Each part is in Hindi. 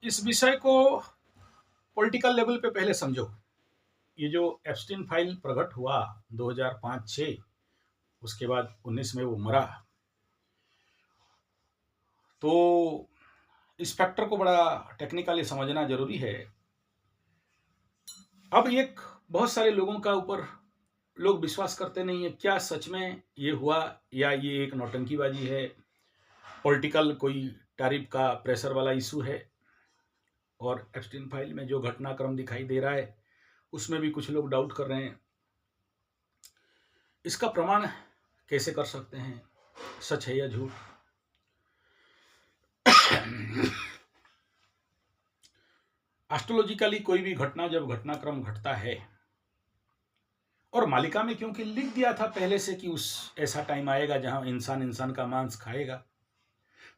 इस विषय को पॉलिटिकल लेवल पे पहले समझो। ये जो एप्स्टीन फाइल प्रकट हुआ 2005-6, उसके बाद 19 में वो मरा, तो इस फैक्टर को बड़ा टेक्निकली समझना जरूरी है। अब एक बहुत सारे लोगों का ऊपर लोग विश्वास करते नहीं है, क्या सच में ये हुआ या ये एक नौटंकीबाजी है, पॉलिटिकल कोई टैरिफ का प्रेशर वाला इशू है। और एप्स्टीन फाइल में जो घटनाक्रम दिखाई दे रहा है उसमें भी कुछ लोग डाउट कर रहे हैं। इसका प्रमाण कैसे कर सकते हैं, सच है या झूठ? एस्ट्रोलॉजिकली कोई भी घटना, जब घटनाक्रम घटता है, और मालिका में क्योंकि लिख दिया था पहले से कि उस ऐसा टाइम आएगा जहां इंसान इंसान का मांस खाएगा,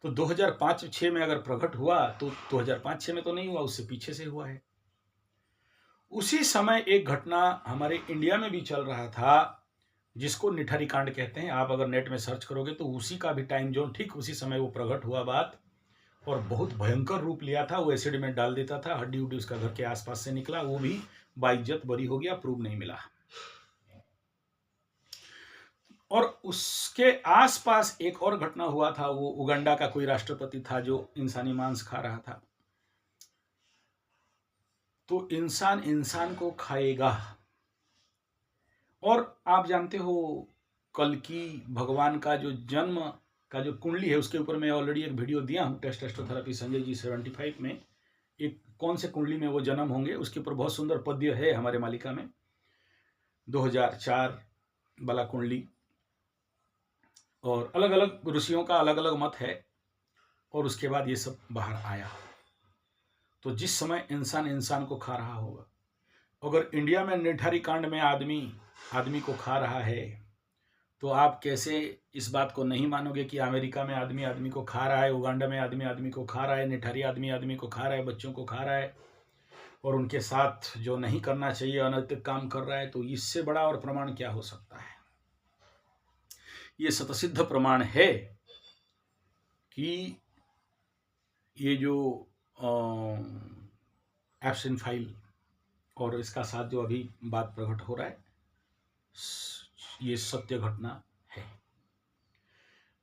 तो 2005-6 में अगर प्रकट हुआ तो 2005-6 में तो नहीं हुआ, उससे पीछे से हुआ है। उसी समय एक घटना हमारे इंडिया में भी चल रहा था जिसको निठारी कांड कहते हैं। आप अगर नेट में सर्च करोगे तो उसी का भी टाइम जोन, ठीक उसी समय वो प्रकट हुआ बात, और बहुत भयंकर रूप लिया था। वो एसिड में डाल देता था, हड्डी उड्डी उसका घर के आसपास से निकला, वो भी बाइज्जत बरी हो गया, प्रूव नहीं मिला। और उसके आसपास एक और घटना हुआ था, वो उगांडा का कोई राष्ट्रपति था जो इंसानी मांस खा रहा था। तो इंसान इंसान को खाएगा। और आप जानते हो कल्कि भगवान का जो जन्म का जो कुंडली है, उसके ऊपर मैं ऑलरेडी एक वीडियो दिया हूँ, टेस्ट एस्ट्रोथेरेपी संजय जी 75 में। एक कौन से कुंडली में वो जन्म होंगे, उसके ऊपर बहुत सुंदर पद्य है हमारे मालिका में, 2004 वाला कुंडली। और अलग अलग ऋषियों का अलग अलग मत है, और उसके बाद ये सब बाहर आया। तो जिस समय इंसान इंसान को खा रहा होगा, अगर इंडिया में निठारी कांड में आदमी आदमी को खा रहा है, तो आप कैसे इस बात को नहीं मानोगे कि अमेरिका में आदमी आदमी को खा रहा है, उगांडा में आदमी आदमी को खा रहा है, निठारी आदमी आदमी को खा रहा है, बच्चों को खा रहा है, और उनके साथ जो नहीं करना चाहिए अनैतिक काम कर रहा है। तो इससे बड़ा और प्रमाण क्या हो सकता है? ये स्वतःसिद्ध प्रमाण है कि ये जो एप्स्टीन फाइल और इसका साथ जो अभी बात प्रकट हो रहा है, ये सत्य घटना है।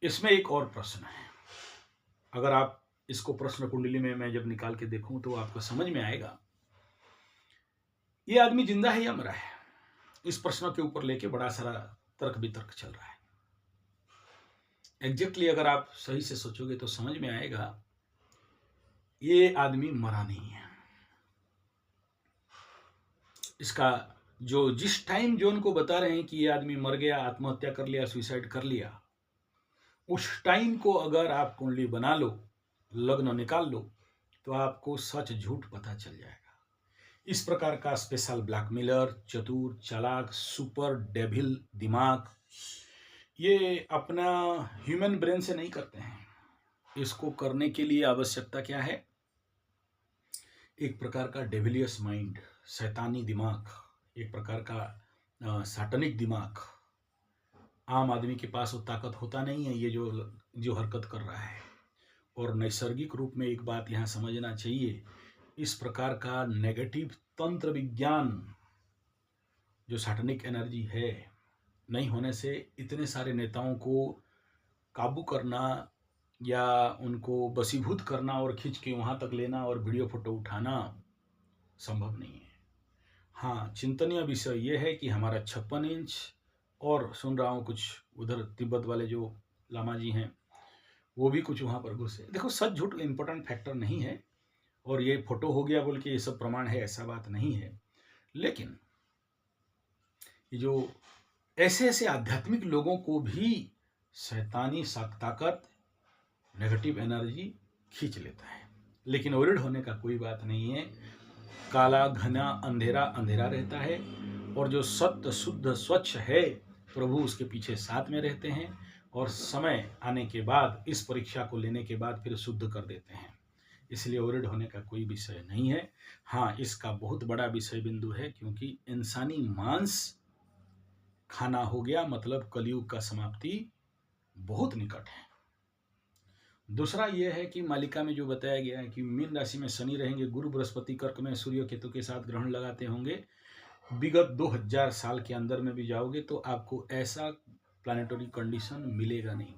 इसमें एक और प्रश्न है, अगर आप इसको प्रश्न कुंडली में मैं जब निकाल के देखूं तो आपको समझ में आएगा ये आदमी जिंदा है या मरा है। इस प्रश्न के ऊपर लेके बड़ा सारा तर्क वितर्क चल रहा है। एग्जैक्टली अगर आप सही से सोचोगे तो समझ में आएगा ये आदमी मरा नहीं है। इसका जो जिस टाइम जोन को बता रहे हैं कि ये आदमी मर गया, आत्महत्या कर लिया, सुसाइड कर लिया, उस टाइम को अगर आप कुंडली बना लो, लग्न निकाल लो, तो आपको सच झूठ पता चल जाएगा। इस प्रकार का स्पेशल ब्लैकमेलर, चतुर, चालाक, सुपर डेविल दिमाग, ये अपना ह्यूमन ब्रेन से नहीं करते हैं। इसको करने के लिए आवश्यकता क्या है? एक प्रकार का डेविलियस माइंड, शैतानी दिमाग, एक प्रकार का साटनिक दिमाग। आम आदमी के पास वो ताकत होता नहीं है ये जो जो हरकत कर रहा है। और नैसर्गिक रूप में एक बात यहाँ समझना चाहिए, इस प्रकार का नेगेटिव तंत्र विज्ञान जो साटनिक एनर्जी है, नहीं होने से इतने सारे नेताओं को काबू करना या उनको वशीभूत करना और खींच के वहाँ तक लेना और वीडियो फोटो उठाना संभव नहीं है। हाँ, चिंतनीय विषय ये है कि हमारा 56 इंच, और सुन रहा हूँ कुछ उधर तिब्बत वाले जो लामा जी हैं वो भी कुछ वहाँ पर घुसे। देखो, सच झूठ इम्पोर्टेंट फैक्टर नहीं है, और ये फोटो हो गया बोल के ये सब प्रमाण है, ऐसा बात नहीं है। लेकिन ये जो ऐसे ऐसे आध्यात्मिक लोगों को भी शैतानी ताकत, नेगेटिव एनर्जी खींच लेता है। लेकिन ओरिड होने का कोई बात नहीं है। काला घना अंधेरा अंधेरा रहता है, और जो सत्य शुद्ध स्वच्छ है प्रभु उसके पीछे साथ में रहते हैं, और समय आने के बाद इस परीक्षा को लेने के बाद फिर शुद्ध कर देते हैं। इसलिए ओरिड होने का कोई विषय नहीं है। हाँ, इसका बहुत बड़ा विषय बिंदु है, क्योंकि इंसानी मांस खाना हो गया, मतलब कलयुग का समाप्ति बहुत निकट है। दूसरा ये है कि मालिका में जो बताया गया है कि मीन राशि में शनि रहेंगे, गुरु बृहस्पति कर्क में सूर्य केतु के साथ ग्रहण लगाते होंगे, विगत 2000 साल के अंदर में भी जाओगे तो आपको ऐसा प्लानिटरी कंडीशन मिलेगा नहीं।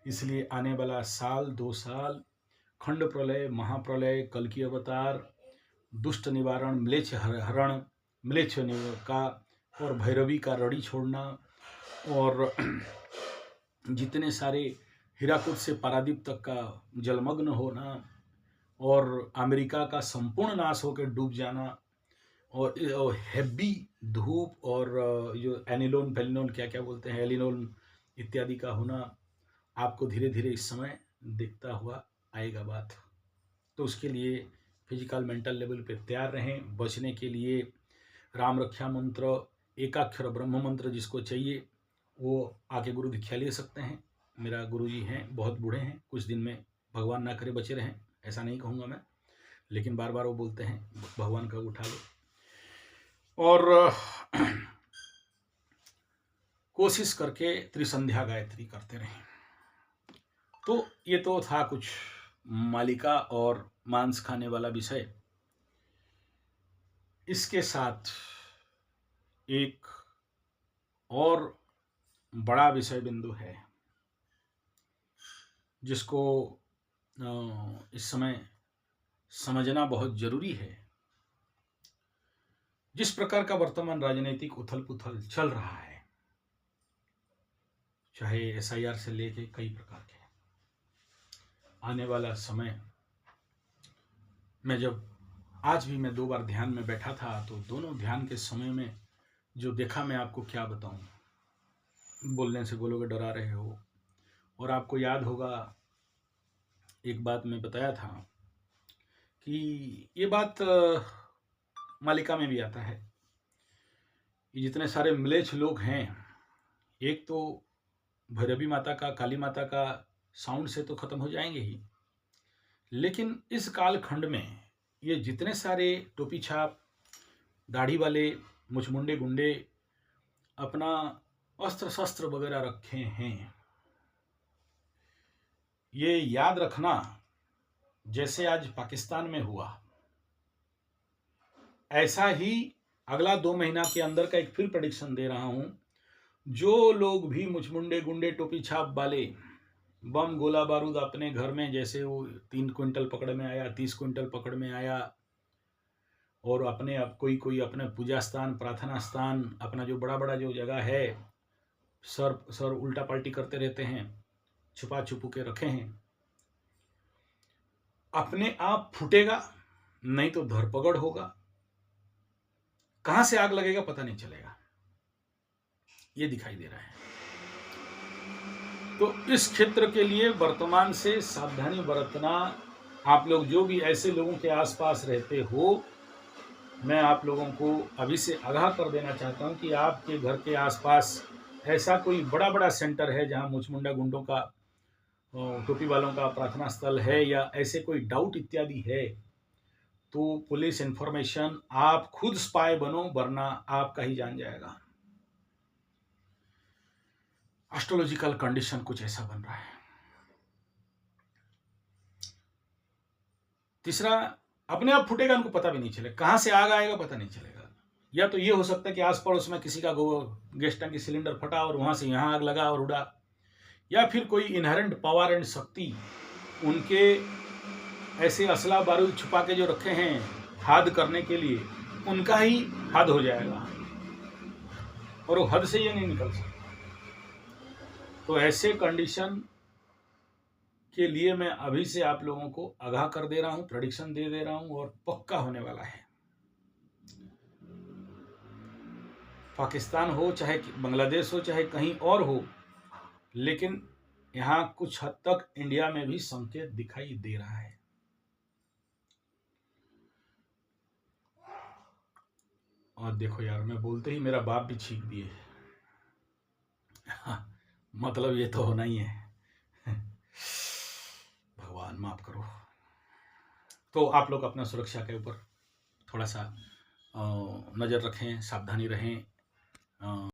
इसलिए आने वाला साल 2 साल खंड प्रलय, महाप्रलय, कल की अवतार, दुष्ट निवारण, म्लेच्छ हरण, म्लेच्छ का और भैरवी का रड़ी छोड़ना और जितने सारे हीराकुद से पारादीप तक का जलमग्न होना और अमेरिका का संपूर्ण नाश होकर डूब जाना और हेवी धूप और जो एनिलोन फेलिनोन क्या क्या बोलते हैं एलिनोन इत्यादि का होना आपको धीरे धीरे इस समय दिखता हुआ आएगा बात। तो उसके लिए फिजिकल मेंटल लेवल पे तैयार रहें। बचने के लिए राम रक्षा मंत्र, एकाक्षर ब्रह्म मंत्र जिसको चाहिए वो आके गुरु दीक्षा ले सकते हैं। मेरा गुरुजी हैं, बहुत बूढ़े हैं, कुछ दिन में भगवान ना करे बचे रहें, ऐसा नहीं कहूँगा मैं, लेकिन बार बार वो बोलते हैं भगवान का उठा लो। और कोशिश करके त्रिसंध्या गायत्री करते रहें। तो ये तो था कुछ मालिका और मांस खाने वाला विषय। इसके साथ एक और बड़ा विषय बिंदु है जिसको इस समय समझना बहुत जरूरी है। जिस प्रकार का वर्तमान राजनीतिक उथल पुथल चल रहा है, चाहे SIR से लेके कई प्रकार के, आने वाला समय मैं जब आज भी मैं 2 बार ध्यान में बैठा था तो दोनों ध्यान के समय में जो देखा मैं आपको क्या बताऊं, बोलने से बोलोगे डरा रहे हो। और आपको याद होगा एक बात मैं बताया था कि ये बात मालिका में भी आता है। ये जितने सारे म्लेच्छ लोग हैं, एक तो भैरवी माता का, काली माता का साउंड से तो खत्म हो जाएंगे ही, लेकिन इस कालखंड में ये जितने सारे टोपी छाप, दाढ़ी वाले, मुचमुंडे गुंडे अपना अस्त्र शस्त्र वगैरह रखे हैं, ये याद रखना जैसे आज पाकिस्तान में हुआ, ऐसा ही अगला 2 महीना के अंदर का एक फिर प्रेडिक्शन दे रहा हूं। जो लोग भी मुचमुंडे गुंडे टोपी छाप वाले बम गोला बारूद अपने घर में, जैसे वो 3 क्विंटल पकड़ में आया, 30 क्विंटल पकड़ में आया, और अपने अब कोई अपने पूजा स्थान, प्रार्थना स्थान, अपना जो बड़ा बड़ा जो जगह है, सर उल्टा पलटी करते रहते हैं, छुपा छुपू के रखे हैं, अपने आप फूटेगा, नहीं तो धरपकड़ होगा, कहां से आग लगेगा पता नहीं चलेगा, ये दिखाई दे रहा है। तो इस क्षेत्र के लिए वर्तमान से सावधानी बरतना। आप लोग जो भी ऐसे लोगों के आसपास रहते हो, मैं आप लोगों को अभी से आगाह कर देना चाहता हूं कि आपके घर के आसपास ऐसा कोई बड़ा बड़ा सेंटर है जहां मुचमुंडा गुंडों का, टोपी वालों का प्रार्थना स्थल है, या ऐसे कोई डाउट इत्यादि है, तो पुलिस इंफॉर्मेशन, आप खुद स्पाई बनो, वरना आपका ही जान जाएगा। एस्ट्रोलॉजिकल कंडीशन कुछ ऐसा बन रहा है। तीसरा, अपने आप फूटेगा, उनको पता भी नहीं चलेगा, कहां से आग आएगा पता नहीं चलेगा। या तो ये हो सकता है कि आस पड़ोस में किसी का गैस टंकी सिलेंडर फटा और वहां से यहां आग लगा और उड़ा, या फिर कोई इनहेरेंट पावर एंड शक्ति उनके ऐसे असला बारूद छुपा के जो रखे हैं हद करने के लिए, उनका ही हद हो जाएगा और वो हद से ये नहीं निकल सकता। तो ऐसे कंडीशन के लिए मैं अभी से आप लोगों को आगाह कर दे रहा हूं, प्रेडिक्शन दे रहा हूं, और पक्का होने वाला है। पाकिस्तान हो, चाहे बांग्लादेश हो, चाहे कहीं और हो, लेकिन यहां कुछ हद तक इंडिया में भी संकेत दिखाई दे रहा है। और देखो यार, मैं बोलते ही मेरा बाप भी छींक दिए। मतलब ये तो होना ही है। भगवान माफ करो। तो आप लोग अपना सुरक्षा के ऊपर थोड़ा सा नज़र रखें, सावधानी रहें।